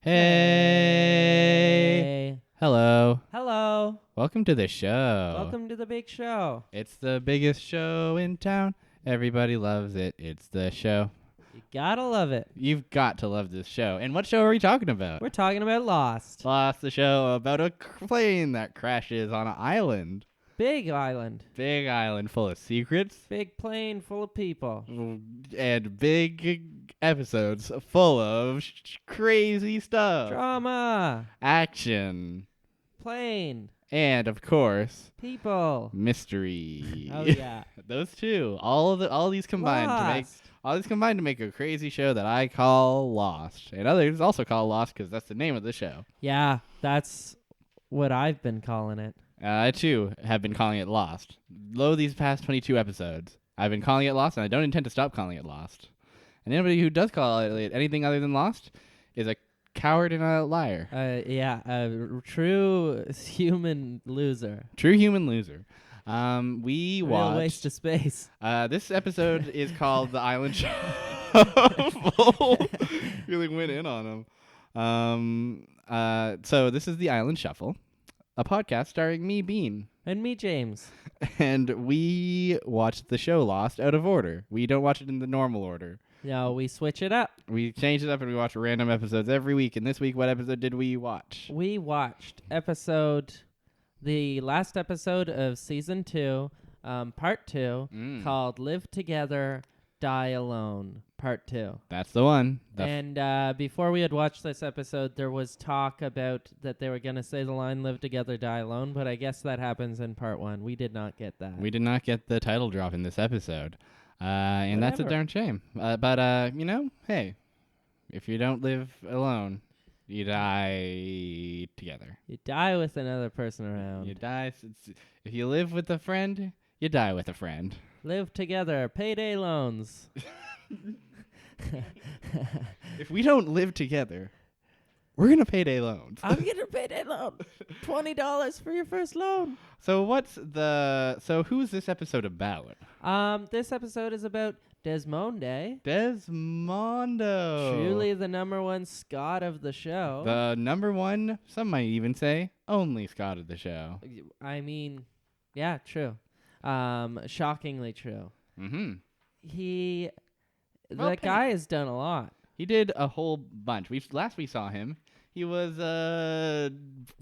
Hey. Hello. Hello. Welcome to the show. Welcome to the big show. It's the biggest show in town. Everybody loves it. It's the show. You gotta love it. You've got to love this show. And what show are we talking about? We're talking about Lost. Lost, the show about a plane that crashes on an island. Big island. Big island full of secrets. Big plane full of people. And big episodes full of crazy stuff. Drama. Action. Plane. And, of course, people. mystery. Oh, yeah. Those two. All these combined to make a crazy show that I call Lost. And others also call Lost because that's the name of the show. Yeah, that's what I've been calling it. I, too, have been calling it Lost. These past 22 episodes, I've been calling it Lost, and I don't intend to stop calling it Lost. And anybody who does call it anything other than Lost is a coward and a liar. Yeah, a true human loser. True human loser. We Real watched... waste of space. This episode is called The Island Shuffle. Really went in on him. So this is The Island Shuffle, a podcast starring me, Bean. And me, James. And we watched the show Lost out of order. We don't watch it in the normal order. No, we switch it up. We change it up and we watch random episodes every week. And this week, what episode did we watch? We watched the last episode of season 2, part 2, called Live Together, Die Alone, part 2. That's the one. And before we had watched this episode, there was talk about that they were going to say the line Live Together, Die Alone, but I guess that happens in part 1. We did not get that. We did not get the title drop in this episode. And Whatever. that's a darn shame. But hey, if you don't live alone, you die together. You die with another person around. You die. If you live with a friend, you die with a friend. Live together, payday loans. If we don't live together, we're going to payday loans. I'm going to payday loan. $20 for your first loan. So who's this episode about? This episode is about Desmond. Desmondo. Truly the number one Scot of the show. The number one, some might even say, only Scot of the show. I mean, yeah, true. Shockingly true. Mm-hmm. That guy has done a lot. He did a whole bunch. Last we saw him, he was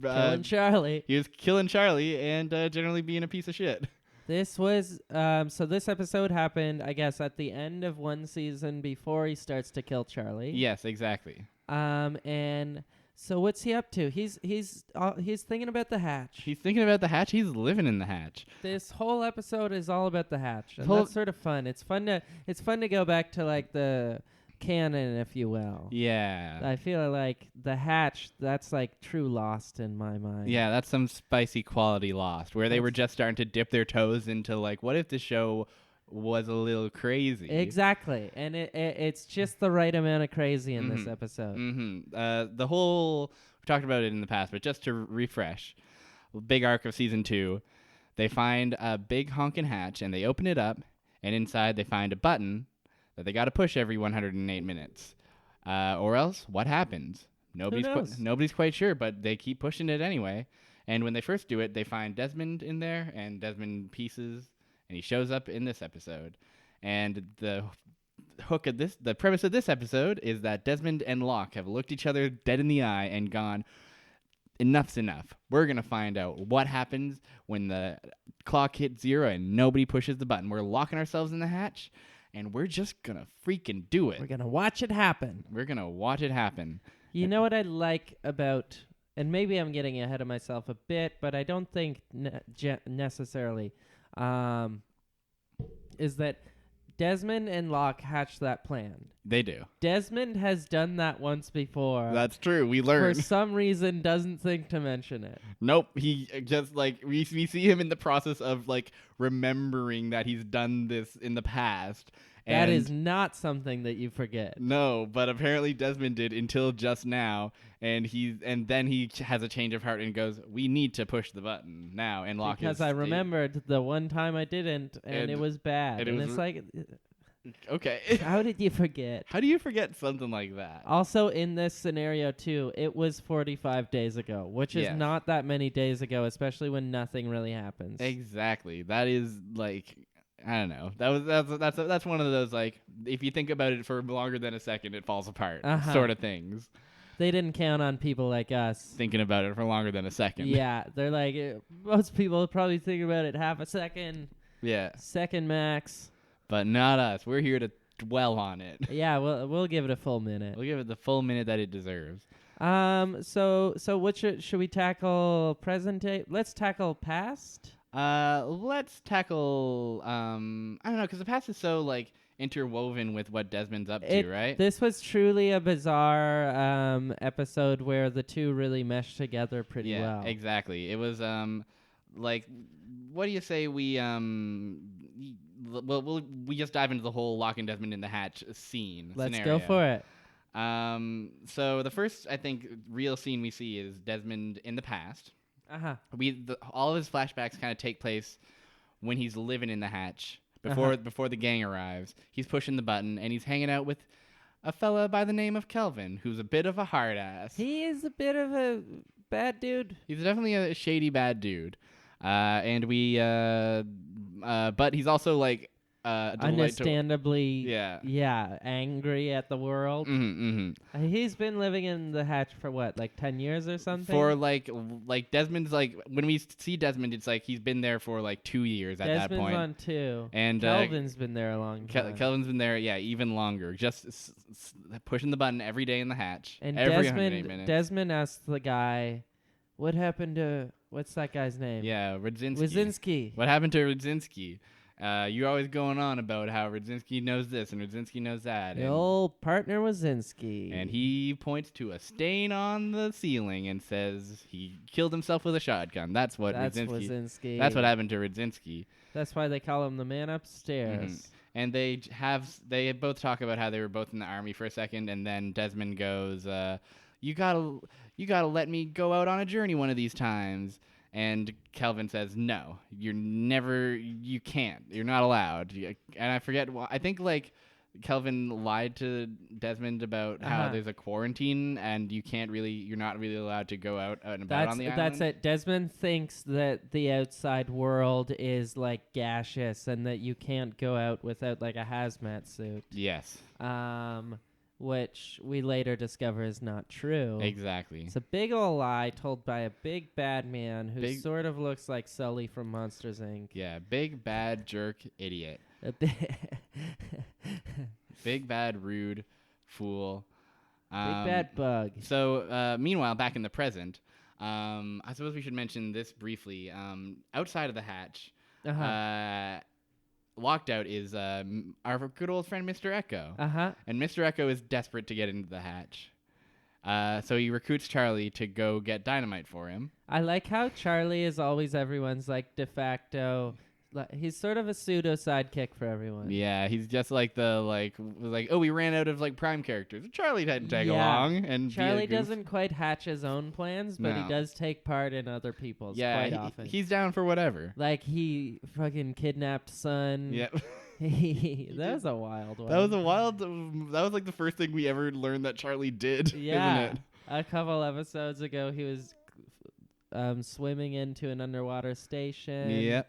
Killing Charlie. He was killing Charlie and generally being a piece of shit. This was so this episode happened, I guess, at the end of one season before he starts to kill Charlie. Yes, exactly. And so what's he up to? He's thinking about the hatch. He's thinking about the hatch. He's living in the hatch. This whole episode is all about the hatch, and that's sort of fun. It's fun to go back to like the canon, if you will. Yeah. I feel like the hatch, that's like true Lost in my mind. Yeah, that's some spicy quality Lost, where they were just starting to dip their toes into like, what if the show was a little crazy? Exactly, and it's just the right amount of crazy in this episode. Mm-hmm. We talked about it in the past, but just to refresh, big arc of season 2, they find a big honkin' hatch, and they open it up, and inside they find a button that they got to push every 108 minutes. Or else, what happens? Nobody's quite sure, but they keep pushing it anyway. And when they first do it, they find Desmond in there, and Desmond pieces, and he shows up in this episode. And the premise of this episode is that Desmond and Locke have looked each other dead in the eye and gone, enough's enough. We're going to find out what happens when the clock hits 0 and nobody pushes the button. We're locking ourselves in the hatch, and we're just going to freaking do it. We're going to watch it happen. You know what I like about, and maybe I'm getting ahead of myself a bit, but I don't think necessarily, is that Desmond and Locke hatched that plan. They do. Desmond has done that once before. That's true. We learned. For some reason, doesn't think to mention it. Nope. He just like we see him in the process of like remembering that he's done this in the past. That is not something that you forget. No, but apparently Desmond did until just now, and then he has a change of heart and goes, "We need to push the button now." And Locke because I remembered the one time I didn't, and it was bad. And it's like, Okay. How did you forget? How do you forget something like that? Also, in this scenario, too, it was 45 days ago, which is Yes. not that many days ago, especially when nothing really happens. Exactly. That is like, I don't know. That's one of those, like, if you think about it for longer than a second, it falls apart sort of things. They didn't count on people like us. Thinking about it for longer than a second. Yeah, they're like, most people probably think about it half a second. Yeah. Second max. But not us. We're here to dwell on it. Yeah, we'll give it a full minute. We'll give it the full minute that it deserves. So what should we tackle? Present day? Let's tackle past. Let's tackle. I don't know, because the past is so like interwoven with what Desmond's up to, right? This was truly a bizarre episode where the two really meshed together pretty well. Yeah, exactly. It was like, what do you say we we just dive into the whole Locke and Desmond in the hatch scenario. Let's go for it. So the first, I think, real scene we see is Desmond in the past. All of his flashbacks kind of take place when he's living in the hatch before the gang arrives. He's pushing the button and he's hanging out with a fella by the name of Kelvin, who's a bit of a hard ass. He is a bit of a bad dude. He's definitely a shady bad dude. But he's also like understandably angry at the world. He's been living in the hatch for what, like 10 years or something? For like Desmond's, like, when we see Desmond, it's like he's been there for like 2 years at that point. Desmond's on 2. And Kelvin's been there a long time. Kelvin's been there, even longer. Just pushing the button every day in the hatch. And every 108 minutes. Desmond asks the guy, what happened to, what's that guy's name? Yeah, Radzinski. What happened to Radzinski? You're always going on about how Radzinski knows this and Radzinski knows that. The old partner Radzinski. And he points to a stain on the ceiling and says he killed himself with a shotgun. That's Radzinski. That's what happened to Radzinski. That's why they call him the man upstairs. And they both talk about how they were both in the army for a second, and then Desmond goes, you gotta let me go out on a journey one of these times. And Kelvin says, no, you can't. You're not allowed. And I forget, I think like Kelvin lied to Desmond about how there's a quarantine and you're not really allowed to go out and about on the island. That's it. Desmond thinks that the outside world is like gaseous and that you can't go out without like a hazmat suit. Yes. Which we later discover is not true. Exactly. It's a big old lie told by a big bad man who sort of looks like Sully from Monsters, Inc. Yeah, big bad jerk idiot. Big bad rude fool. Big bad bug. So meanwhile, back in the present, I suppose we should mention this briefly. Outside of the hatch, locked out is our good old friend Mr. Echo. And Mr. Echo is desperate to get into the hatch. So he recruits Charlie to go get dynamite for him. I like how Charlie is always everyone's like de facto. He's sort of a pseudo sidekick for everyone. Yeah, he's just like we ran out of like prime characters. Charlie had to tag along, and Charlie doesn't quite hatch his own plans, but he does take part in other people's quite often. He's down for whatever. Like he fucking kidnapped son. Yep. That was a wild one. That was like the first thing we ever learned that Charlie did. Yeah. Isn't it? A couple episodes ago, he was swimming into an underwater station. Yep.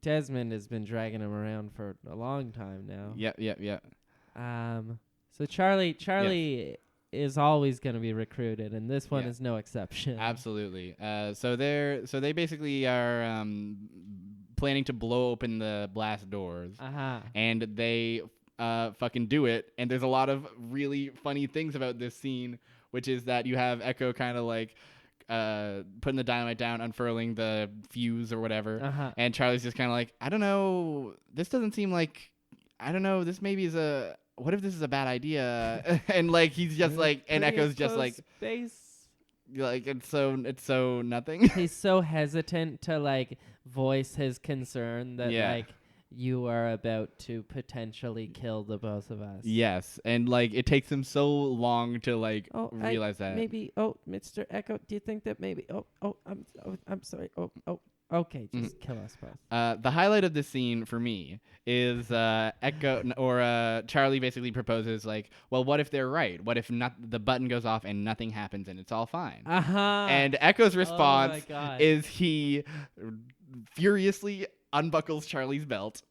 Desmond has been dragging him around for a long time now. Yep. So Charlie is always going to be recruited, and this one is no exception. Absolutely. So they basically are planning to blow open the blast doors, and they fucking do it. And there's a lot of really funny things about this scene, which is that you have Echo kind of like putting the dynamite down, unfurling the fuse or whatever, and Charlie's just kind of like, I don't know, this doesn't seem like, I don't know, this maybe is what if this is a bad idea? And like he's just like, and Echo's just like space, like it's so nothing. He's so hesitant to like voice his concern that like you are about to potentially kill the both of us. Yes, and like it takes him so long to like realize that. Maybe. Oh, Mr. Echo, do you think that maybe? I'm sorry. Okay, just kill us both. The highlight of this scene for me is Charlie basically proposes like, well, what if they're right? What if the button goes off and nothing happens and it's all fine? And Echo's response is he furiously unbuckles Charlie's belt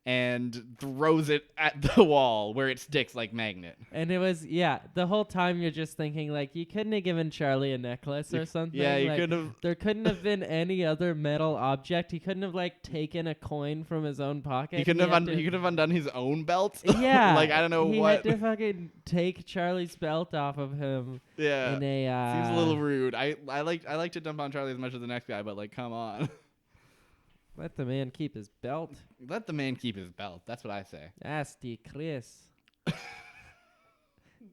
and throws it at the wall where it sticks like magnet. And it was, the whole time you're just thinking, like, you couldn't have given Charlie a necklace or something. Yeah, you like, could have. There couldn't have been any other metal object. He couldn't have, like, taken a coin from his own pocket. He could have undone his own belt. Yeah. Like, I don't know he what. He had to fucking take Charlie's belt off of him. Yeah. Seems a little rude. I like to dump on Charlie as much as the next guy, but, like, come on. Let the man keep his belt. Let the man keep his belt. That's what I say. Asti Chris.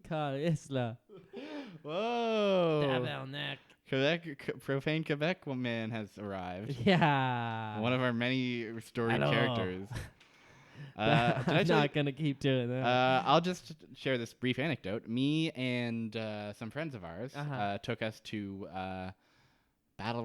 Car Isla. Whoa. Tabernacle. Profane Quebec man has arrived. Yeah. One of our many storied characters. I'm not going to keep doing that. I'll just share this brief anecdote. Me and some friends of ours took us to Battle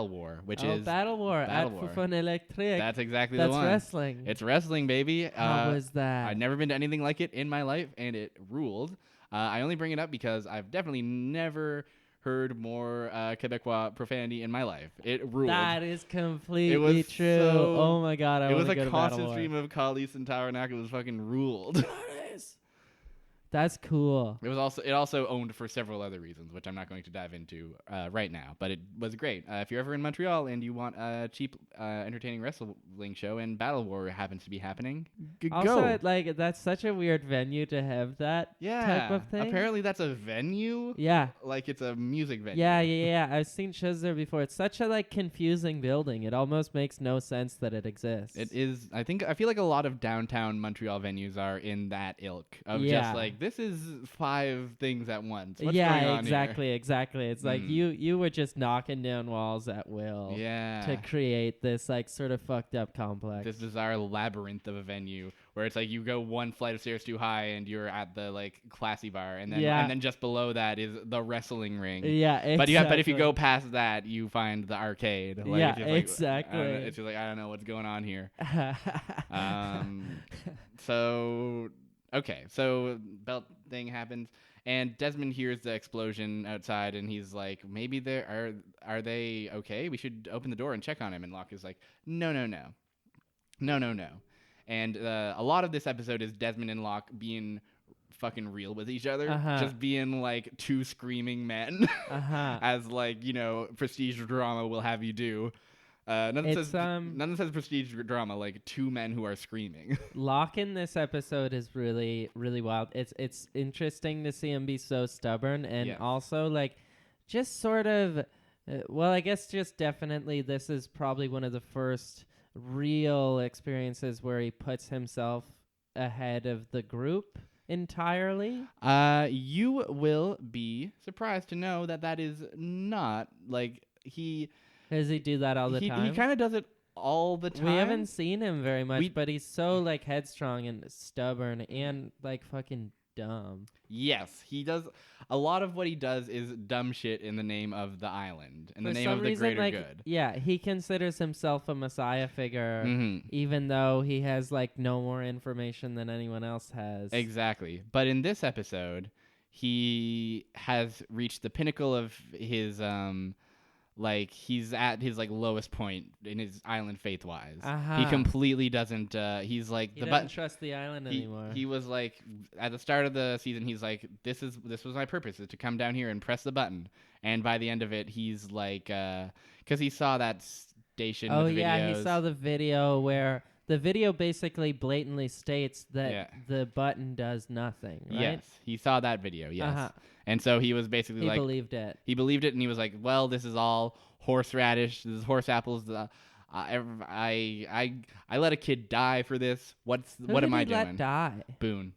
War, which is Battle War at Fufun Electric. That's exactly the one. That's wrestling. It's wrestling, baby. How was that? I've never been to anything like it in my life, and it ruled. I only bring it up because I've definitely never heard more Quebecois profanity in my life. It ruled. That is completely true. Oh my god, it was a constant stream of Kalis and Tabernacle. It was fucking ruled. That's cool. It also owned for several other reasons, which I'm not going to dive into right now. But it was great. If you're ever in Montreal and you want a cheap, entertaining wrestling show, and Battle War happens to be happening, also, like, that's such a weird venue to have that type of thing. Apparently, that's a venue. Yeah, like it's a music venue. Yeah. I've seen shows there before. It's such a like confusing building. It almost makes no sense that it exists. It is. I feel like a lot of downtown Montreal venues are in that ilk of just like, this is 5 things at once. What's going on exactly. here? It's like you were just knocking down walls at will to create this like sort of fucked up complex. This bizarre labyrinth of a venue where it's like you go one flight of stairs too high and you're at the like classy bar, and then just below that is the wrestling ring. Yeah, exactly. But if you go past that, you find the arcade. Like, exactly. It's just like, I don't know what's going on here. So belt thing happens, and Desmond hears the explosion outside, and he's like, maybe are they okay? We should open the door and check on him. And Locke is like, no. And a lot of this episode is Desmond and Locke being fucking real with each other, just being like 2 screaming men, as like, prestige drama will have you do. Nothing says prestige drama like 2 men who are screaming. Locke in this episode is really, really wild. It's interesting to see him be so stubborn, and also like just sort of, I guess just definitely this is probably one of the first real experiences where he puts himself ahead of the group entirely. You will be surprised to know that is not like he. Does he do that all the time? He kind of does it all the time. We haven't seen him very much, but he's so like headstrong and stubborn and like fucking dumb. Yes, he does. A lot of what he does is dumb shit in the name of the island, in the name of the greater good. Yeah, he considers himself a messiah figure, even though he has like no more information than anyone else has. Exactly. But in this episode, he has reached the pinnacle of his like he's at his like lowest point in his island faith-wise. He completely doesn't. He's like he doesn't trust the island anymore. He was like at the start of the season. He's like, this was my purpose, is to come down here and press the button. And by the end of it, he's like, because he saw that station. Oh with the yeah, videos. he saw the video where the video basically blatantly states that the button does nothing. Right? Yes, he saw that video. Yes. And so he was basically he believed it. He believed it, and he was like, well, this is all horseradish. This is horse apples. I let a kid die for this. What am I doing? Let die? Boone.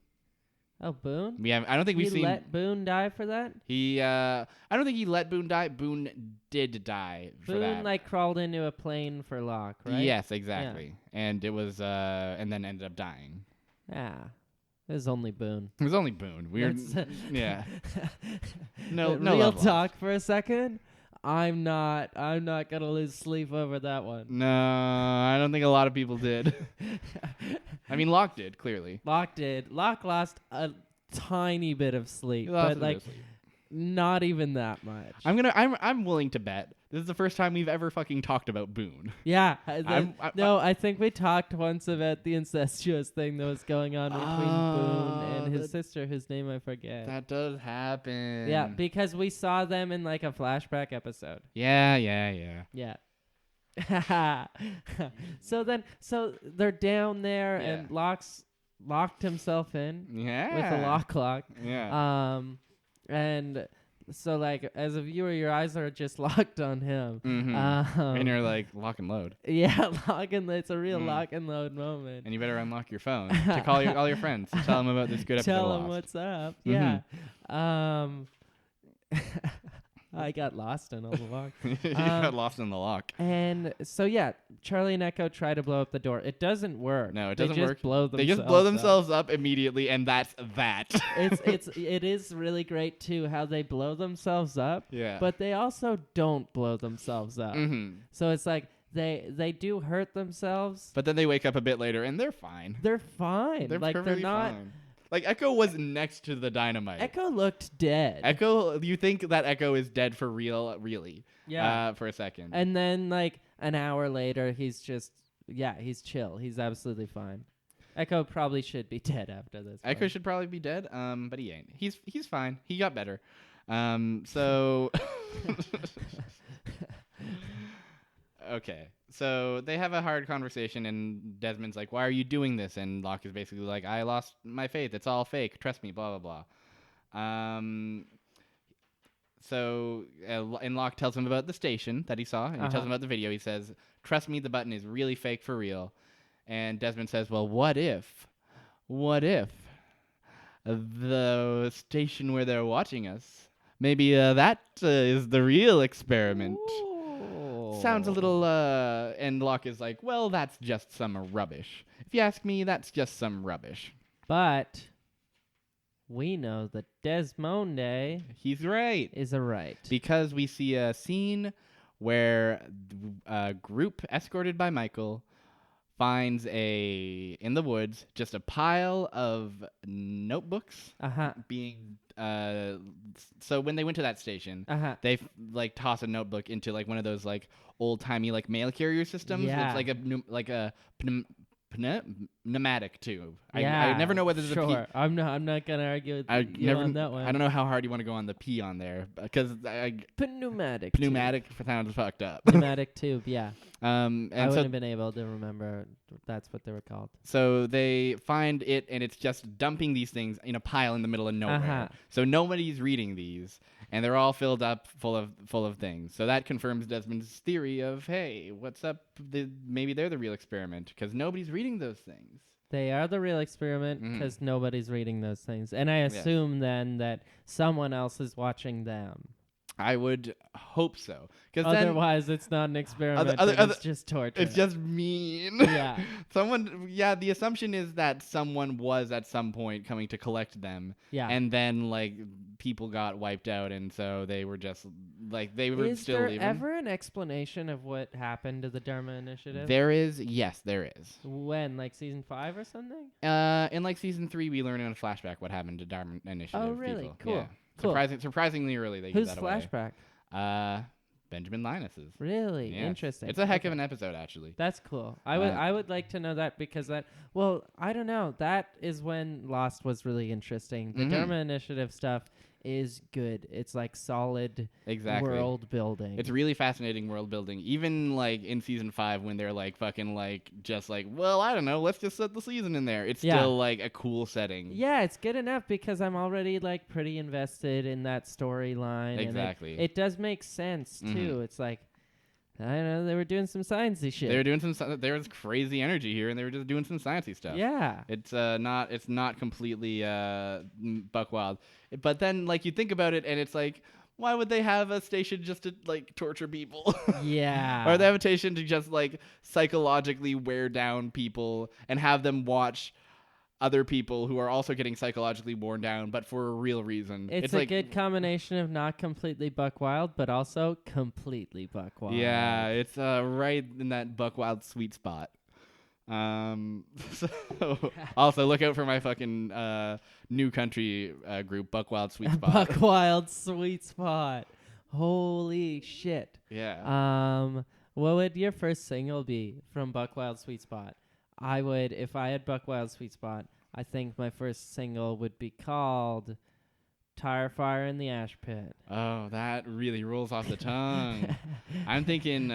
Oh, Boone? I don't think we've seen. He let Boone die for that? I don't think he let Boone die. Boone did die for that. Boone, like, crawled into a plane for Locke, right? Yes, exactly. Yeah. And it was, and then ended up dying. Yeah. It was only Boone. It was only Boone. Yeah. No real talk for a second. I'm not gonna lose sleep over that one. No, I don't think a lot of people did. I mean, Locke did, clearly. Locke did. Locke lost a tiny bit of sleep, but like not even that much. I'm willing to bet this is the first time we've ever fucking talked about Boone. Yeah. I think we talked once about the incestuous thing that was going on between Boone and his sister, whose name I forget. That does happen. Yeah, because we saw them in like a flashback episode. Yeah. So they're down there and Locke's locked himself in with a lock. Yeah. And so like as a viewer, your eyes are just locked on him. Mm-hmm. And you're like lock and load. Yeah, it's a real lock and load moment. And you better unlock your phone to call all your friends. Tell them about this good episode. Tell them what's up. Mm-hmm. Yeah. I got lost in all the lock. You got lost in the lock. And so Charlie and Echo try to blow up the door. It doesn't work. No, it doesn't work. They just blow themselves up immediately, and that's that. It is really great too how they blow themselves up. Yeah. But they also don't blow themselves up. Mm-hmm. So it's like they do hurt themselves. But then they wake up a bit later and they're fine. They're fine. They're like perfectly they're not. Fine. Like, Echo was next to the dynamite. Echo looked dead. Echo, you think that Echo is dead for real, really? Yeah. For a second. And then, like, an hour later, he's just, he's chill. He's absolutely fine. Echo probably should be dead after this. Echo should probably be dead, but he ain't. He's fine. He got better. So... Okay, so they have a hard conversation, and Desmond's like, "Why are you doing this?" And Locke is basically like, "I lost my faith. It's all fake. Trust me." Blah blah blah. And Locke tells him about the station that he saw, and he tells him about the video. He says, "Trust me, the button is really fake for real." And Desmond says, "Well, what if the station where they're watching us? Maybe that is the real experiment." Ooh. Sounds a little, and Locke is like, well, that's just some rubbish. If you ask me, that's just some rubbish. But we know that Desmond he's right. Is a right. Because we see a scene where a group escorted by Michael finds in the woods just a pile of notebooks being so when they went to that station they like toss a notebook into like one of those like old-timey like mail carrier systems. It's like a pneumatic tube. I never know whether the P... I'm not gonna argue with you on that one. I don't know how hard you want to go on the P on there because pneumatic sounds fucked up. Pneumatic tube, yeah. And I wouldn't have been able to remember that's what they were called. So they find it, and it's just dumping these things in a pile in the middle of nowhere. So nobody's reading these, and they're all filled up full of things. So that confirms Desmond's theory of, hey, what's up? Maybe they're the real experiment because nobody's reading those things. They are the real experiment because nobody's reading those things. And I assume then that someone else is watching them. I would hope so. Otherwise, it's not an experiment. It's just torture. It's just mean. Yeah. The assumption is that someone was at some point coming to collect them. Yeah. And then, like, people got wiped out, and so they were just, like, they were still leaving. Is there ever an explanation of what happened to the Dharma Initiative? There is. Yes, there is. When? Like, season 5 or something? In, like, season 3, we learn in a flashback what happened to Dharma Initiative people. Oh, really? People. Cool. Yeah. Cool. Surprisingly early they give that away. Whose flashback? Benjamin Linus's. Really? Yes. Interesting. It's a heck of an episode, actually. That's cool. I would like to know that because I don't know. That is when Lost was really interesting. The Dharma Initiative stuff is good. It's like solid world building. It's really fascinating world building. Even like in season 5 when they're like fucking like just like, well, I don't know, let's just set the season in there. It's still like a cool setting. Yeah, it's good enough because I'm already like pretty invested in that storyline. Exactly. And it does make sense too. It's like I don't know, they were doing some sciencey shit. They were doing there was crazy energy here, and they were just doing some sciencey stuff. Yeah. It's not completely buckwild. But then like you think about it, and it's like, why would they have a station just to like torture people? Yeah. Or they have a station to just like psychologically wear down people and have them watch other people who are also getting psychologically worn down, but for a real reason. It's a like, good combination of not completely buckwild, but also completely buckwild. Yeah, it's right in that buckwild sweet spot. So also look out for my fucking new country group, Buckwild Sweet Spot. Buckwild Sweet Spot. Holy shit. Yeah. What would your first single be from Buckwild Sweet Spot? If I had Buckwild Sweet Spot, I think my first single would be called Tire Fire in the Ash Pit. Oh, that really rolls off the tongue. I'm thinking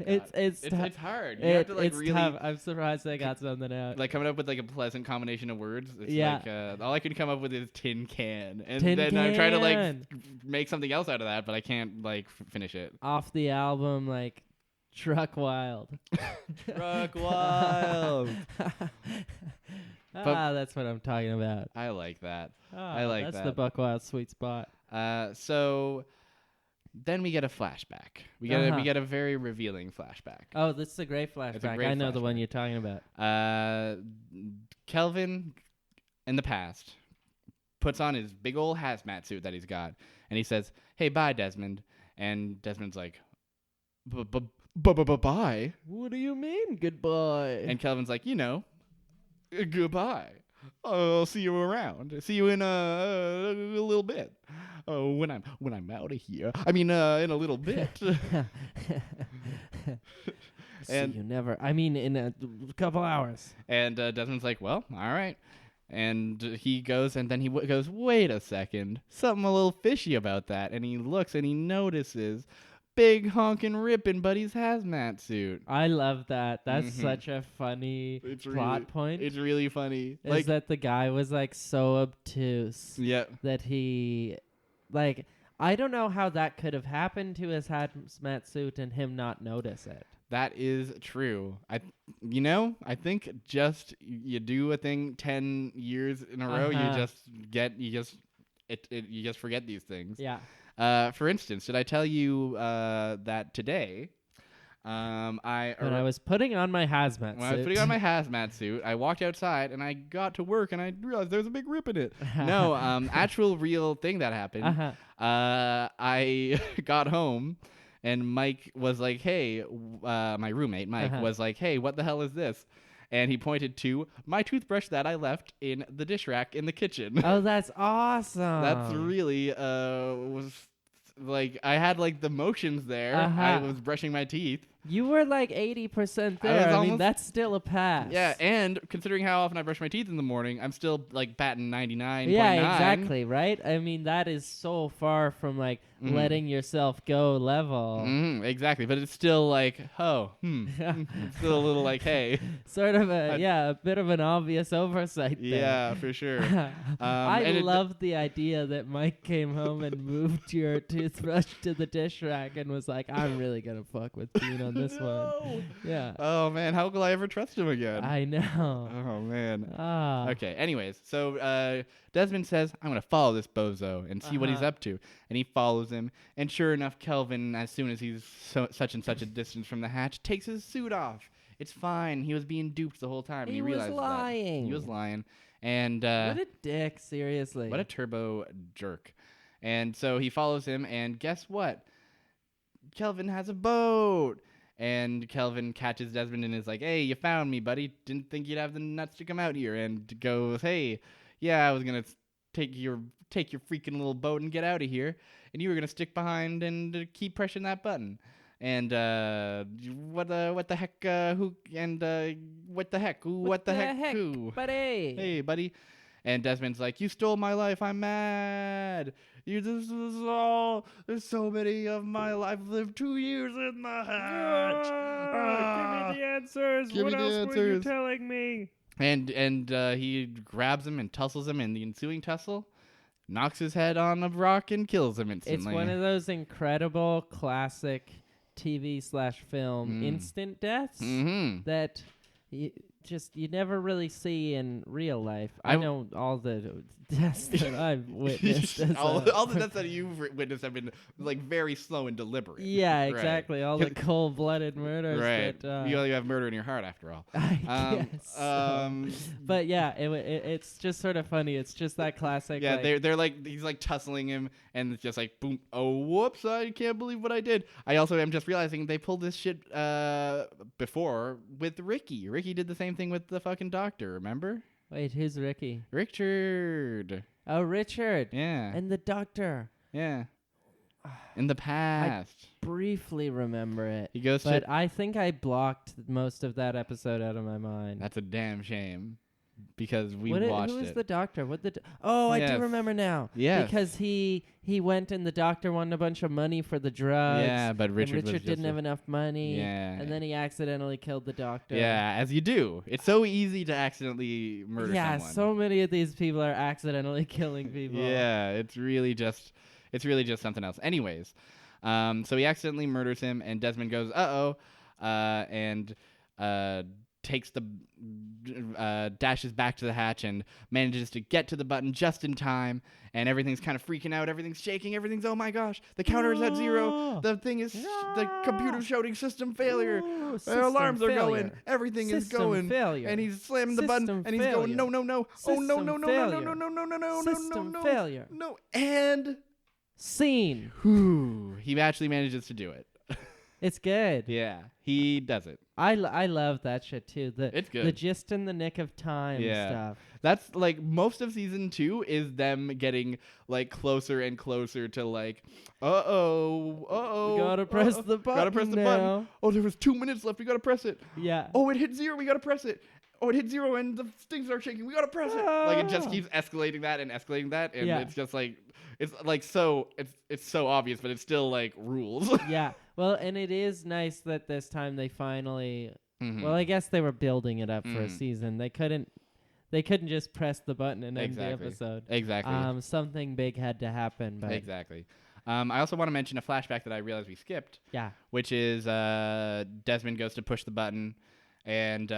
it's hard. You have to like really. Tough. I'm surprised I got something out. Like coming up with like a pleasant combination of words. It's yeah. Like all I can come up with is tin can, and tin then can. I'm trying to like make something else out of that, but I can't like finish it. Off the album, like Truck Wild. Truck Wild. That's what I'm talking about. I like that. I like that. That's the Buckwild Sweet Spot. So. Then we get a flashback. We get a very revealing flashback. Oh, this is a great flashback. I know the one you're talking about. Kelvin, in the past, puts on his big old hazmat suit that he's got, and he says, "Hey, bye, Desmond." And Desmond's like, "Bye? What do you mean, goodbye?" And Kelvin's like, "Goodbye. I'll see you around. See you in a little bit." Oh, when I'm out of here. I mean, in a little bit. And see you never. I mean, in a couple hours. And Desmond's like, "Well, all right." And he goes, and then he goes, "Wait a second, something a little fishy about that." And he looks, and he notices big honkin' rippin' Buddy's hazmat suit. I love that. That's such a funny plot point. It's really funny. Is that the guy was like so obtuse. Yeah. That he. Like, I don't know how that could have happened to his hazmat suit and him not notice it. That is true. I think just you do a thing 10 years in a row, you just forget these things. Yeah. For instance, did I tell you that today? When I was putting on my hazmat suit, I walked outside and I got to work and I realized there's a big rip in it. No, actual real thing that happened. I got home and Mike was like, "Hey," my roommate Mike was like, "Hey, what the hell is this?" And he pointed to my toothbrush that I left in the dish rack in the kitchen. Oh, that's awesome. That's really was like I had like the motions there. I was brushing my teeth. You were like 80% there. I mean, that's still a pass. Yeah, and considering how often I brush my teeth in the morning, I'm still like batting 99.9. Yeah, exactly, right? I mean, that is so far from like letting yourself go level. Exactly, but it's still like, it's still a little like, hey. Sort of a bit of an obvious oversight there. Yeah, for sure. I love the idea that Mike came home and moved your toothbrush to the dish rack and was like, "I'm really going to fuck with Dean on this one." Yeah. Oh, man, how will I ever trust him again? I know. Oh, man. Okay, anyways, so Desmond says, "I'm going to follow this bozo and see what he's up to." And he follows him, and sure enough, Kelvin, as soon as he's such and such a distance from the hatch, takes his suit off. It's fine. He was being duped the whole time. He realized was lying. He was lying. And what a dick, seriously. What a turbo jerk. And so he follows him, and guess what? Kelvin has a boat. And Kelvin catches Desmond and is like, "Hey, you found me, buddy. Didn't think you'd have the nuts to come out here." And goes, "Hey, yeah, I was going to take your freaking little boat and get out of here. And you were going to stick behind and keep pressing that button." And what the heck, who, and what the heck, who, what the heck, who? Buddy. Hey, buddy. And Desmond's like, "You stole my life. I'm mad. This is all. There's so many of my life. I've lived 2 years in the hatch. Give me the answers. What else were you telling me?" And he grabs him and tussles him, and the ensuing tussle knocks his head on a rock and kills him instantly. It's one of those incredible classic TV/film instant deaths that you never really see in real life. I know all the deaths that I've witnessed. all the deaths that you've witnessed have been like very slow and deliberate. Yeah, exactly. All the cold-blooded murders. Right. That, you have murder in your heart, after all. I guess. But yeah, it's just sort of funny. It's just that classic. Yeah, they're like, he's like tussling him, and it's just like boom. Oh, whoops! I can't believe what I did. I also am just realizing they pulled this shit before with Ricky. Ricky did the same thing with the fucking doctor. Remember? Wait, who's Ricky? Richard. Oh, Richard. Yeah. And the doctor. Yeah. In the past. I briefly remember it. He goes but I think I blocked most of that episode out of my mind. That's a damn shame. Because we watched it. Who was the doctor? I do remember now. Yeah. Because he went and the doctor wanted a bunch of money for the drugs. Yeah, but Richard didn't have enough money. Yeah. And then he accidentally killed the doctor. Yeah, as you do. It's so easy to accidentally murder someone. Yeah, so many of these people are accidentally killing people. Yeah, it's really just something else. Anyways, so he accidentally murders him, and Desmond goes, and takes dashes back to the hatch and manages to get to the button just in time, and everything's kind of freaking out, everything's shaking, everything's, oh my gosh, the counter is at 0, the thing is, the computer's shouting system failure, alarms are going, everything is going, and he's slamming the button, and he's going, no, oh no, system failure, no, and scene. He actually manages to do it. It's good. Yeah, he does it. I love that shit too. It's good. The just in the nick of time stuff. That's like most of season 2 is them getting like closer and closer to like, we gotta press the button. Oh, there was 2 minutes left. We gotta press it. Yeah. Oh, it hit 0. We gotta press it. Oh, it hit 0 and the things are shaking. We gotta press it. Like it just keeps escalating that, and it's just like it's so obvious, but it's still like rules. Yeah. Well, and it is nice that this time they finally. Well, I guess they were building it up for a season. They couldn't just press the button and end the episode. Exactly. Something big had to happen. But exactly. I also want to mention a flashback that I realized we skipped. Yeah. Which is Desmond goes to push the button, and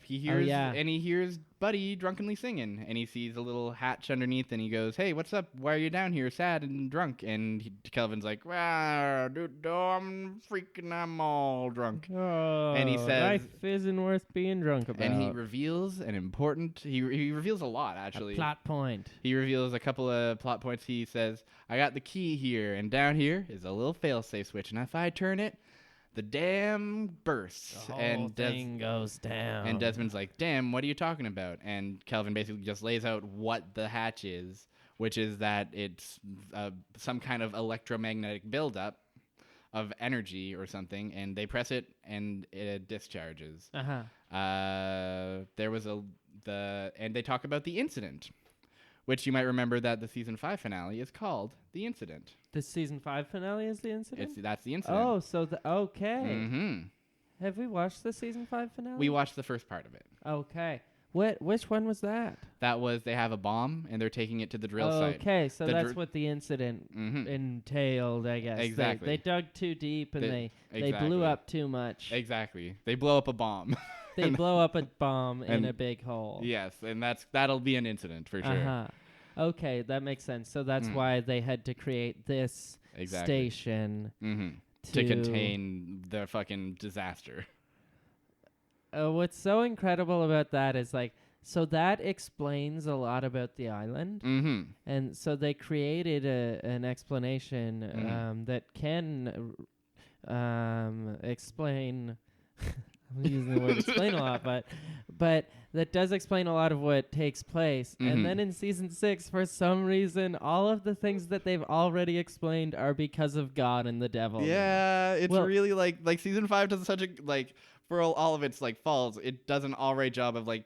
he hears Buddy drunkenly singing, and he sees a little hatch underneath, and he goes, "Hey, what's up? Why are you down here, sad and drunk?" And Kelvin's like, "Wow, dude, I'm all drunk." Oh, and he says, "Life isn't worth being drunk about." And he reveals an important. He reveals a lot, actually. A plot point. He reveals a couple of plot points. He says, "I got the key here, and down here is a little failsafe switch, and if I turn it, the dam bursts." The whole thing goes down. And Desmond's like, "Damn, what are you talking about?" And Kelvin basically just lays out what the hatch is, which is that it's some kind of electromagnetic buildup of energy or something, and they press it and it discharges. And they talk about the incident, which you might remember that the season 5 finale is called The Incident. The season 5 finale is the incident? That's the incident. Oh, so okay. Mm-hmm. Have we watched the season 5 finale? We watched the first part of it. Okay. Which one was that? That was they have a bomb and they're taking it to the drill site. Okay, so that's what the incident entailed, I guess. Exactly. They dug too deep and they blew up too much. Exactly. They blow up a bomb. They blow up a bomb in a big hole. Yes, and that'll be an incident for sure. Okay, that makes sense. So that's why they had to create this station to contain the fucking disaster. What's so incredible about that is so that explains a lot about the island. And so they created an explanation that can explain. I'm using the word explain a lot, but that does explain a lot of what takes place. And then in season 6, for some reason, all of the things that they've already explained are because of God and the devil. Yeah, it's really like season 5 does such a for all of its faults, it does an all right job of it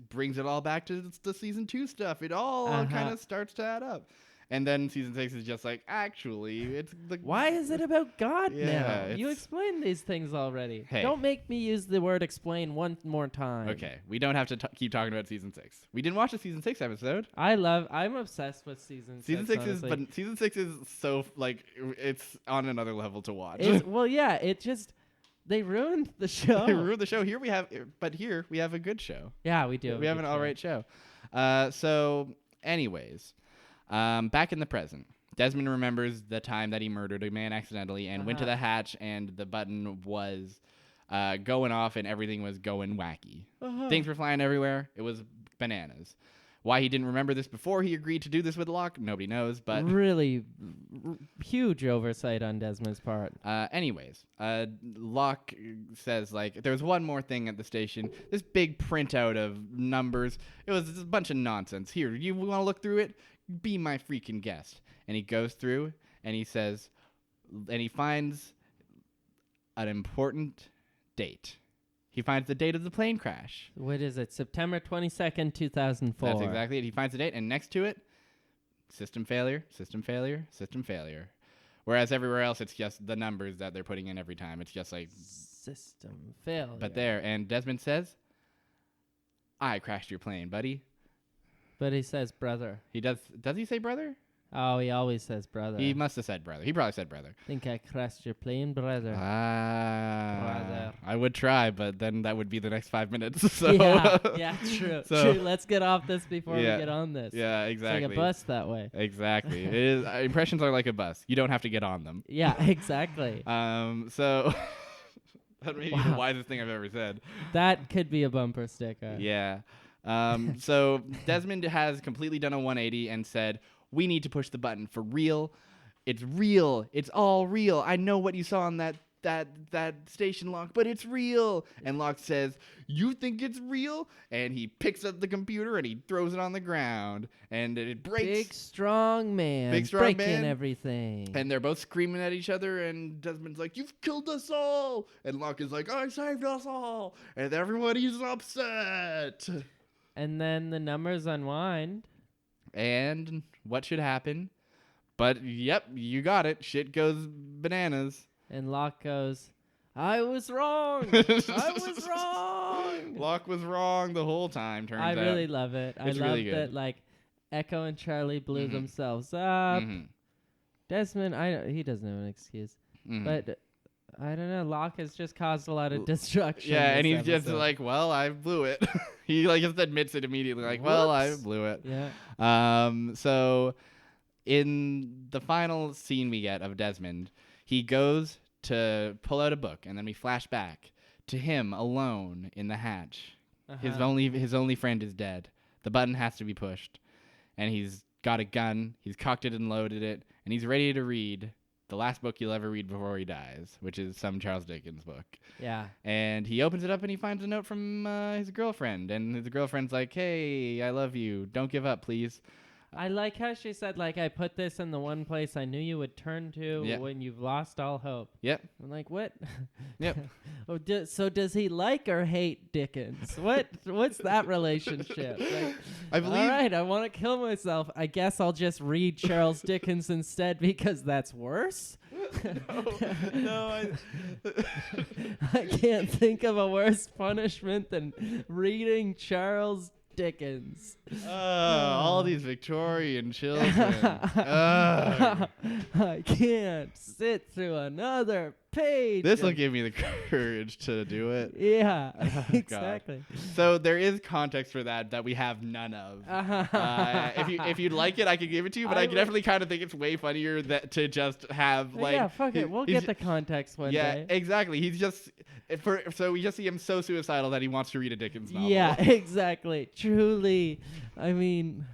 brings it all back to the season 2 stuff. It all kind of starts to add up. And then season 6 is just like, actually, it's the... Why is it about God Yeah, now? You explained these things already. Hey. Don't make me use the word explain one more time. Okay, we don't have to keep talking about season 6. We didn't watch the season 6 episode. I'm obsessed with season 6. Season 6 honestly. but season 6 is so, like, it's on another level to watch. Well, yeah, it just, they ruined the show. They ruined the show. Here we have a good show. Yeah, we do. We have an alright show. So, anyways, back in the present, Desmond remembers the time that he murdered a man accidentally and went to the hatch, and the button was going off and everything was going wacky. Things were flying everywhere. It was bananas. Why he didn't remember this before he agreed to do this with Locke, nobody knows, but... Really huge oversight on Desmond's part. Anyways, Locke says, like, there's one more thing at the station. This big printout of numbers. It was just a bunch of nonsense. Here, you want to look through it? Be my freaking guest. And he goes through, and he says... And he finds an important date. He finds the date of the plane crash. What is it? September 22nd, 2004. That's exactly it. He finds the date, and next to it, system failure, system failure, system failure. Whereas everywhere else, it's just the numbers that they're putting in every time. It's just like... System failure. But there, and Desmond says, I crashed your plane, buddy. But he says brother. He does he say brother? Oh, he always says brother. He must have said brother. He probably said brother. Think I crashed your plane, brother. Brother. I would try, but then that would be the next 5 minutes. So. Yeah, true. So, true. Let's get off this before we get on this. Yeah, exactly. It's like a bus that way. Exactly. It is. Impressions are like a bus. You don't have to get on them. Yeah, exactly. So that may be the wisest thing I've ever said. That could be a bumper sticker. Yeah. So Desmond has completely done a 180 and said, we need to push the button for real. It's real. It's all real. I know what you saw on that station, Locke, but it's real. And Locke says, you think it's real? And he picks up the computer and he throws it on the ground. And it breaks. Big strong man. Breaking everything. And they're both screaming at each other. And Desmond's like, you've killed us all. And Locke is like, I saved us all. And everybody's upset. And then the numbers unwind. And what should happen? But, yep, you got it. Shit goes bananas. And Locke goes, I was wrong. I was wrong. Locke was wrong the whole time, turns out. I really love it. I love that, like, Echo and Charlie blew themselves up. Desmond, he doesn't have an excuse. But... I don't know. Locke has just caused a lot of destruction. Yeah, and he's just like, well, I blew it. He like just admits it immediately, like, well, I blew it. Yeah. So in the final scene we get of Desmond, he goes to pull out a book, and then we flash back to him alone in the hatch. His only friend is dead. The button has to be pushed, and he's got a gun. He's cocked it and loaded it, and he's ready to read the last book you'll ever read before he dies, which is some Charles Dickens book. Yeah. And he opens it up and he finds a note from his girlfriend. And his girlfriend's like, hey, I love you. Don't give up, please. I like how she said, like, I put this in the one place I knew you would turn to when you've lost all hope. Yep. I'm like, what? Yep. So does he like or hate Dickens? What's that relationship? Like, I believe. All right, I want to kill myself. I guess I'll just read Charles Dickens instead because that's worse. No, I can't think of a worse punishment than reading Charles Dickens. All these Victorian children. I can't sit through another page. This will give me the courage to do it. Yeah, exactly. God. So there is context for that we have none of. If you'd like it, I could give it to you, but I definitely kind of think it's way funnier to just have like. Yeah, fuck it. We'll get the context one day. Yeah, exactly. He's just so we just see him so suicidal that he wants to read a Dickens novel. Yeah, exactly. Truly, I mean,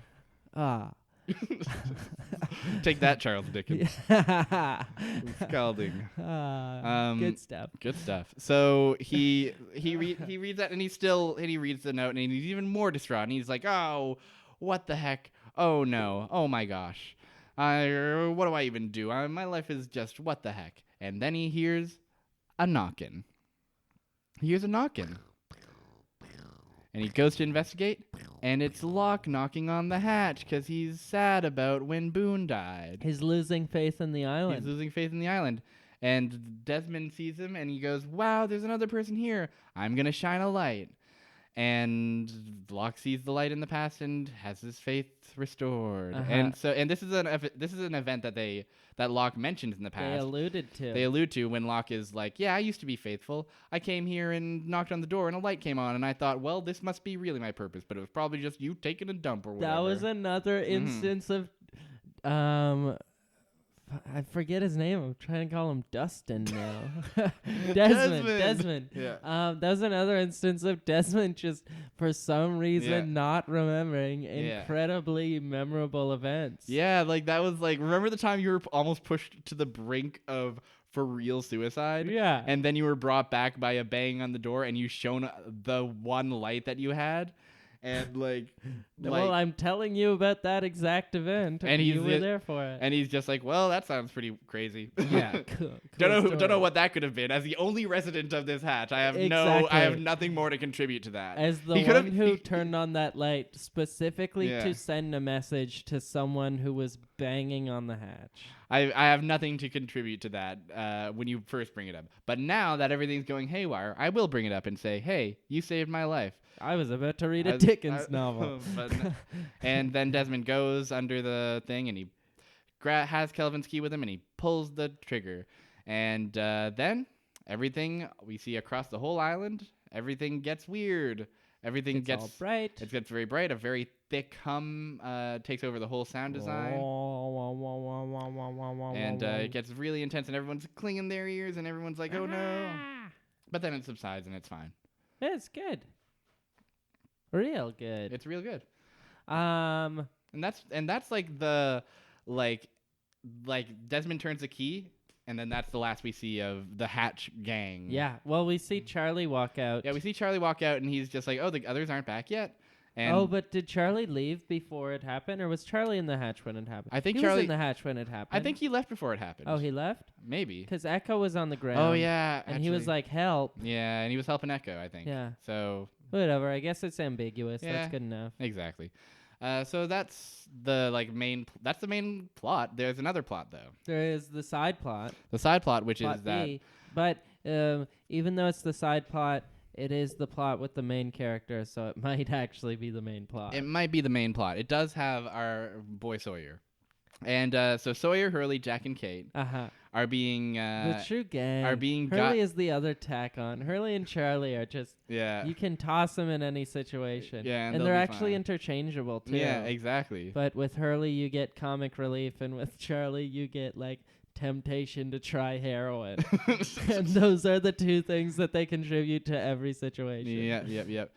Take that, Charles Dickens. Scalding. Good stuff. Good stuff. So he reads that, and he reads the note, and he's even more distraught. And he's like, "Oh, what the heck? Oh no! Oh my gosh! What do I even do? My life is just what the heck?" And then he hears a knocking. He hears a knocking. And he goes to investigate, and it's Locke knocking on the hatch because he's sad about when Boone died. He's losing faith in the island. He's losing faith in the island. And Desmond sees him, and he goes, wow, there's another person here. I'm going to shine a light. And Locke sees the light in the past and has his faith restored. And this is an event that Locke mentions in the past. They allude to when Locke is like, yeah, I used to be faithful. I came here and knocked on the door and a light came on and I thought, well, this must be really my purpose, but it was probably just you taking a dump or whatever. That was another instance of I forget his name. I'm trying to call him Dustin now. Desmond. Yeah. That was another instance of Desmond just for some reason not remembering incredibly memorable events. Yeah, like that was like, remember the time you were almost pushed to the brink of for real suicide? Yeah. And then you were brought back by a bang on the door and you shone the one light that you had. And well, I'm telling you about that exact event, and you were there for it. And he's just like, well, that sounds pretty crazy. Yeah, cool don't know what that could have been. As the only resident of this hatch, I have nothing more to contribute to that. As the one who turned on that light specifically to send a message to someone who was banging on the hatch. I have nothing to contribute to that when you first bring it up. But now that everything's going haywire, I will bring it up and say, hey, you saved my life. I was about to read a Dickens novel. And then Desmond goes under the thing and he has Kelvin's key with him and he pulls the trigger. And then everything we see across the whole island, everything gets weird. Everything gets all bright. It gets very bright. A very thick hum takes over the whole sound design. And it gets really intense and everyone's clinging their ears and everyone's like, oh no. But then it subsides and it's fine. It's good. Real good. It's real good. And that's like the like Desmond turns the key and then that's the last we see of the Hatch gang. Yeah. Well, we see Charlie walk out. Yeah, we see Charlie walk out and he's just like, oh, the others aren't back yet. And but did Charlie leave before it happened, or was Charlie in the hatch when it happened? I think he Charlie was in the hatch when it happened. I think he left before it happened. Oh, he left? Maybe. Because Echo was on the ground. Oh yeah, and he was like, "Help!" Yeah, and he was helping Echo, I think. Yeah. So whatever. I guess it's ambiguous. Yeah, that's good enough. Exactly. So that's the main. That's the main plot. There's another plot though. There is the side plot. The side plot, which plot is that. B, but even though it's the side plot, it is the plot with the main character, so it might actually be the main plot. It might be the main plot. It does have our boy Sawyer. And so Sawyer, Hurley, Jack, and Kate are being... the true gang. Are being Hurley is the other tack on. Hurley and Charlie are just... Yeah. You can toss them in any situation. Yeah, and they're actually interchangeable, too. Yeah, exactly. But with Hurley, you get comic relief, and with Charlie, you get, temptation to try heroin. And those are the two things that they contribute to every situation. Yep.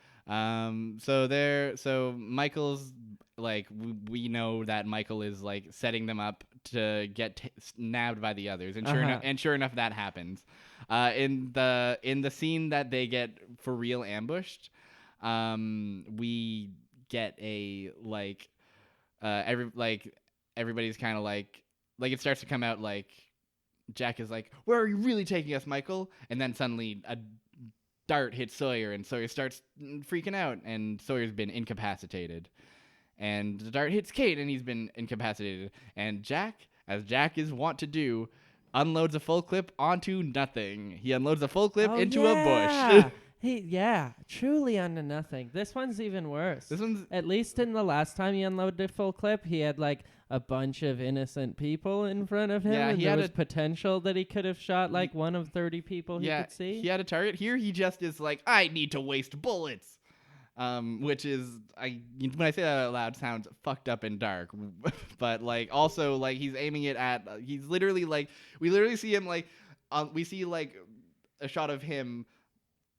So Michael's we know that Michael is setting them up to get nabbed by the others, and sure enough that happens. In the scene that they get for real ambushed, we get a everybody's kind of it starts to come out Jack is like, where are you really taking us, Michael? And then suddenly a dart hits Sawyer, and Sawyer starts freaking out, and Sawyer's been incapacitated. And the dart hits Kate, and he's been incapacitated. And Jack, as Jack is wont to do, unloads a full clip onto nothing. He unloads a full clip into a bush. Truly onto nothing. This one's even worse. This one's at least in the last time he unloaded a full clip, he had a bunch of innocent people in front of him. Yeah, and there was potential that he could have shot one of 30 people he could see. He had a target. Here he just is I need to waste bullets. Which is when I say that out loud sounds fucked up and dark, but also he's aiming it at he's literally we literally see him we see a shot of him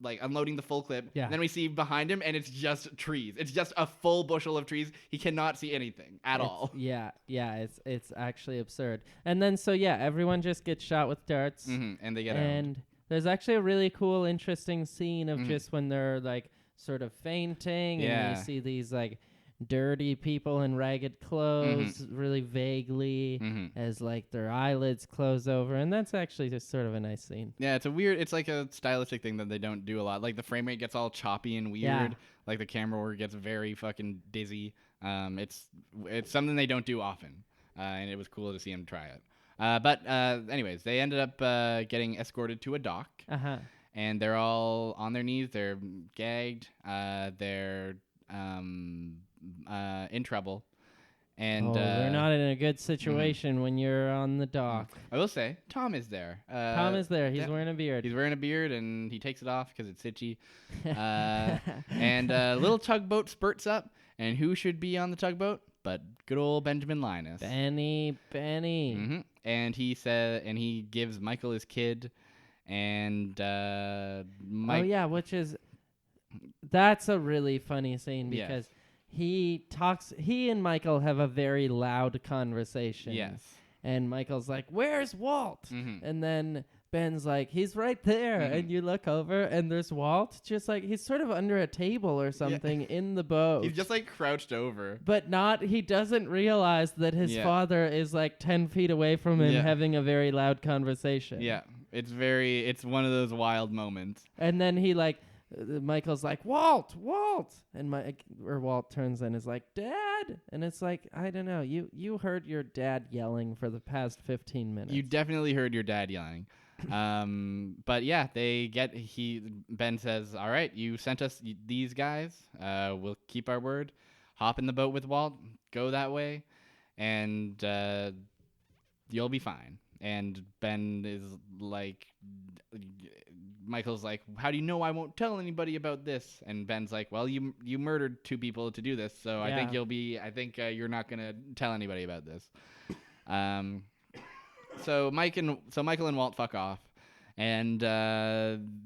unloading the full clip. Yeah. And then we see behind him and it's just trees. It's just a full bushel of trees. He cannot see anything at all. Yeah. It's actually absurd. And then everyone just gets shot with darts. Mm-hmm. And they get and there's actually a really cool, interesting scene of just when they're sort of fainting, and you see these dirty people in ragged clothes, really vaguely, as like their eyelids close over, and that's actually just sort of a nice scene. Yeah, it's like a stylistic thing that they don't do a lot. Like the frame rate gets all choppy and weird. Yeah. Like the camera work gets very fucking dizzy. It's something they don't do often, and it was cool to see them try it. But anyways, they ended up getting escorted to a dock, and they're all on their knees. They're gagged. They're in trouble. And they're not in a good situation when you're on the dock. I will say, Tom is there. Tom is there. He's wearing a beard. He's wearing a beard, and he takes it off because it's itchy. And a little tugboat spurts up, and who should be on the tugboat but good old Benjamin Linus? Benny. And he gives Michael his kid, and that's a really funny scene because he and Michael have a very loud conversation. Yes. And Michael's like, "Where's Walt?" And then Ben's like, "He's right there." And you look over, and there's Walt, just like he's sort of under a table or something in the boat. He's just like crouched over. But he doesn't realize that his father is like 10 feet away from him having a very loud conversation. Yeah. It's one of those wild moments. And then he like, Michael's like, Walt, and Walt turns and is like, Dad, and it's like, I don't know, you heard your dad yelling for the past 15 minutes. You definitely heard your dad yelling. But yeah, Ben says, all right, you sent us these guys, we'll keep our word, hop in the boat with Walt, go that way, and you'll be fine. And Ben is like, Michael's like, how do you know I won't tell anybody about this? And Ben's like, well, you murdered 2 people to do this, so I think you're not gonna tell anybody about this. So Michael and Walt fuck off, and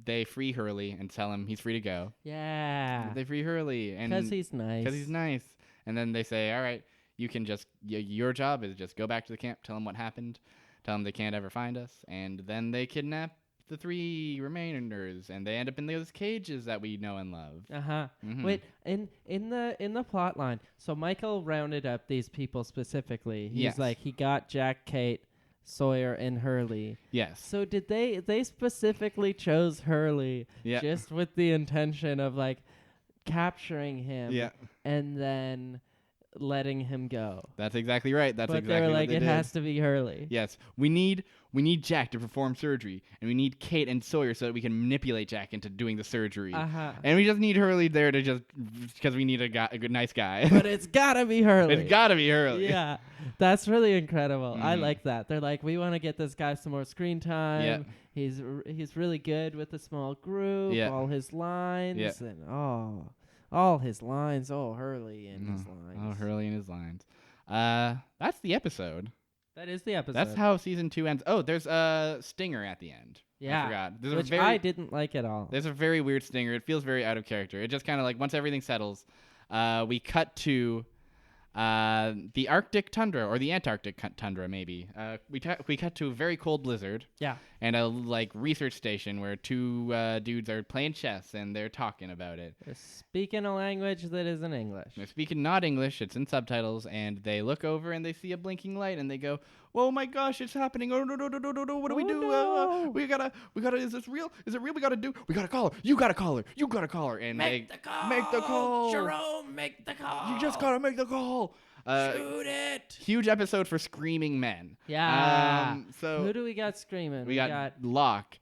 they free Hurley and tell him he's free to go. Yeah. They free Hurley because he's nice. And then they say, all right, you can just your job is just go back to the camp, tell them what happened, tell them they can't ever find us, and then they kidnap the 3 remainers, and they end up in those cages that we know and love. Wait, in the plot line, so Michael rounded up these people specifically. He's like, he got Jack, Kate, Sawyer, and Hurley. Yes. So did they specifically chose Hurley just with the intention of like capturing him and then letting him go? That's exactly right. But exactly they were like, what they it did. has to be Hurley. Yes. We need Jack to perform surgery, and we need Kate and Sawyer so that we can manipulate Jack into doing the surgery. And we just need Hurley there to just because we need a good nice guy. But it's gotta be Hurley. It's gotta be Hurley. Yeah, that's really incredible. I like that. They're like, we want to get this guy some more screen time. He's really good with a small group. All his lines and all his lines. Oh, Hurley and his lines. Oh, Hurley and his lines. That's the episode. That is the episode. That's how season 2 ends. Oh, there's a stinger at the end. Yeah. I forgot. Which I didn't like at all. There's a very weird stinger. It feels very out of character. It just kind of like, once everything settles, we cut to the Arctic tundra, or the Antarctic tundra, maybe. We cut to a very cold blizzard. Yeah. And a like research station where 2 dudes are playing chess and they're talking about it. They're speaking a language that isn't English. They're speaking not English. It's in subtitles, and they look over and they see a blinking light and they go, "Oh my gosh, it's happening! Oh no! What do we do? No. We gotta. Is this real? Is it real? We gotta call her. You gotta call her. And make the call. Make the call. Jerome, make the call. You just gotta make the call. Shoot it. Huge episode for screaming men. Yeah. So who do we got screaming? We got Locke,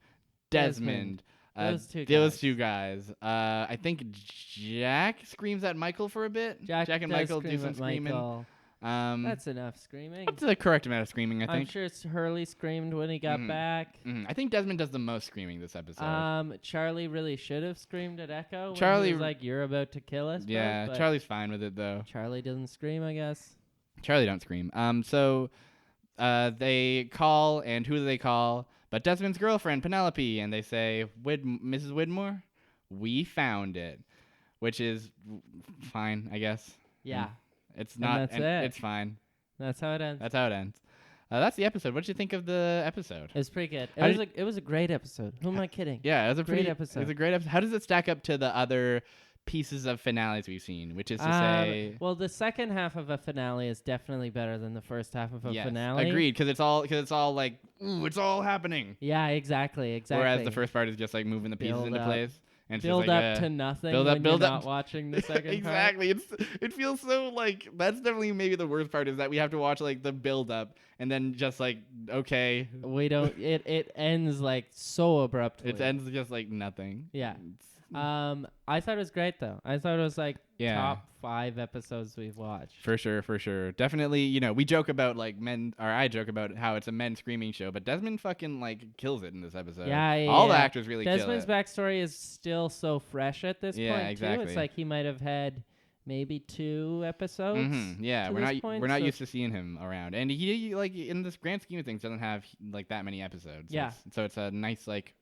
Desmond. Those two guys. I think Jack screams at Michael for a bit. Jack and Michael do some screaming. That's enough screaming. That's the correct amount of screaming, I think. I'm sure Hurley screamed when he got back. I think Desmond does the most screaming this episode. Charlie really should have screamed at Echo. Charlie he was like, "You're about to kill us." Yeah, but Charlie's fine with it though. Charlie doesn't scream, I guess. Charlie don't scream. So they call, and who do they call? But Desmond's girlfriend, Penelope, and they say, Mrs. Widmore, we found it, which is fine, I guess. Yeah. It's not. And that's it. It's fine. That's how it ends. That's the episode. What did you think of the episode? It was pretty good. It was a great episode. Who am I kidding? Yeah, it was a great episode. It was a great episode. How does it stack up to the other pieces of finales we've seen, which is to say, well, the second half of a finale is definitely better than the first half of a finale. Agreed, because it's all like, ooh, it's all happening. Yeah, exactly. Whereas the first part is just like moving the pieces into place. And build just like up to nothing build when you're up. not watching the second exactly. It feels so like that's definitely maybe the worst part is that we have to watch like the build up and then just like okay. We don't. It ends like so abruptly. It ends just like nothing. Yeah. I thought it was great though. I thought it was like top 5 episodes we've watched. For sure. Definitely, you know, we joke about like I joke about how it's a men screaming show, but Desmond fucking like kills it in this episode. Yeah. All the actors really Desmond's kill it. backstory is still so fresh at this point exactly. too. It's like he might have had maybe 2 episodes. Mm-hmm. Yeah, we're not used to seeing him around, and he like in this grand scheme of things doesn't have like that many episodes. So it's a nice like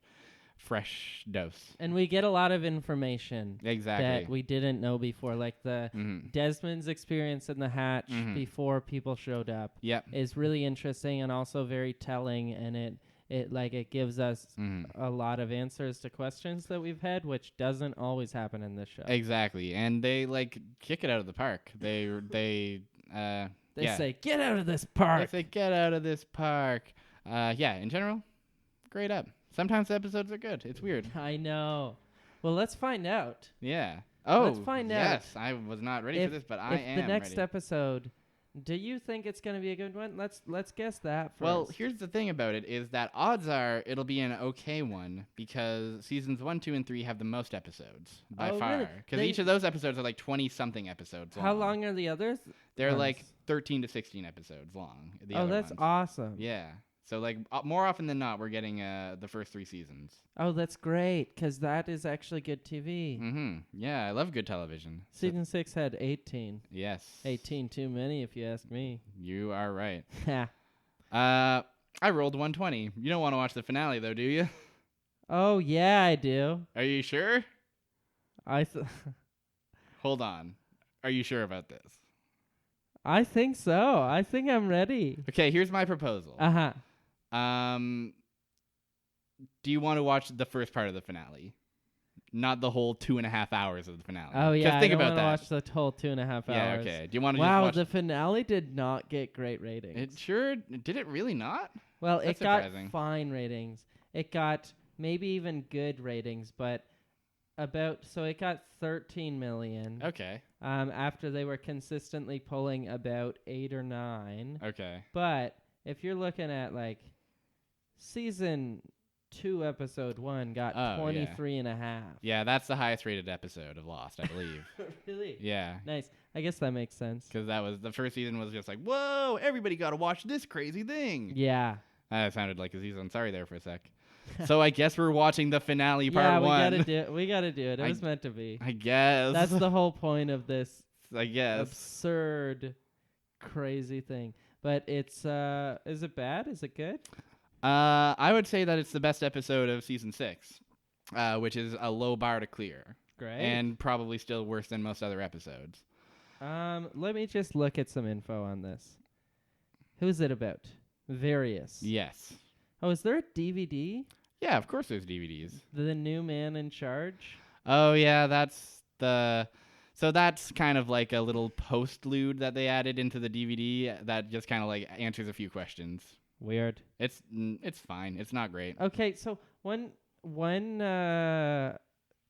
fresh dose. And we get a lot of information that we didn't know before, like the Desmond's experience in the hatch before people showed up is really interesting and also very telling, and it gives us a lot of answers to questions that we've had, which doesn't always happen in this show. Exactly. And they like kick it out of the park. They say get out of this park. They say get out of this park. In general, great up. Sometimes the episodes are good. It's weird. I know. Well, let's find out. Yeah. Let's find out. Yes, I was not ready for this, but I am the next ready. episode, do you think it's going to be a good one? Let's guess that first. Well, here's the thing about it is that odds are it'll be an okay one because seasons 1, 2, and 3 have the most episodes by far. Because each of those episodes are like 20-something episodes long. How long are the others? They're like 13 to 16 episodes long. That's awesome. Yeah. So, like, more often than not, we're getting the first 3 seasons. Oh, that's great, because that is actually good TV. Mm-hmm. Yeah, I love good television. Season 6 had 18. Yes. 18 too many, if you ask me. You are right. Yeah. I rolled 120. You don't want to watch the finale, though, do you? Oh, yeah, I do. Are you sure? I Hold on. Are you sure about this? I think so. I think I'm ready. Okay, here's my proposal. Uh-huh. Do you want to watch the first part of the finale? Not the whole 2.5 hours of the finale. Oh, yeah. Think I about that. watch the whole 2.5 hours. Yeah, okay. Do you want to just watch... the finale did not get great ratings. It sure... Did it really not? Well, That's it got surprising. fine ratings. It got maybe even good ratings, but it got 13 million. Okay. After they were consistently pulling about 8 or 9. Okay. But if you're looking at like season 2 episode 1 got 23.5. Yeah, that's the highest rated episode of Lost, I believe. Really? Yeah. Nice. I guess that makes sense. Because that was the first season was just like, whoa, everybody got to watch this crazy thing. Yeah. That sounded like a season. Sorry there for a sec. So I guess we're watching the finale part 1. We gotta do it. It was meant to be. I guess. That's the whole point of this. I guess. Absurd, crazy thing. But it's is it bad? Is it good? I would say that it's the best episode of season 6, which is a low bar to clear. Great. And probably still worse than most other episodes. Let me just look at some info on this. Who's it about? Various. Yes. Oh, is there a DVD? Yeah, of course there's DVDs. The New Man in Charge? Oh, yeah, that's kind of like a little postlude that they added into the DVD that just kind of like answers a few questions. Weird. It's fine. It's not great. Okay, so when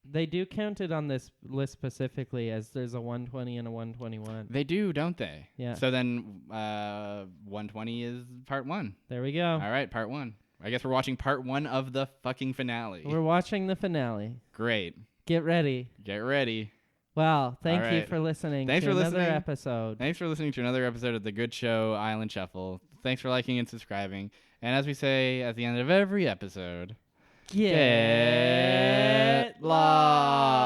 they do count it on this list specifically as there's a 120 and a 121. They do, don't they? Yeah. So then 120 is part 1. There we go. All right, part 1. I guess we're watching part 1 of the fucking finale. We're watching the finale. Great. Get ready. Get ready. Well, thank you for listening. Thanks to for another listening. episode. Thanks for listening to another episode of The Good Show Island Shuffle. Thanks for liking and subscribing. And as we say at the end of every episode, Get lost.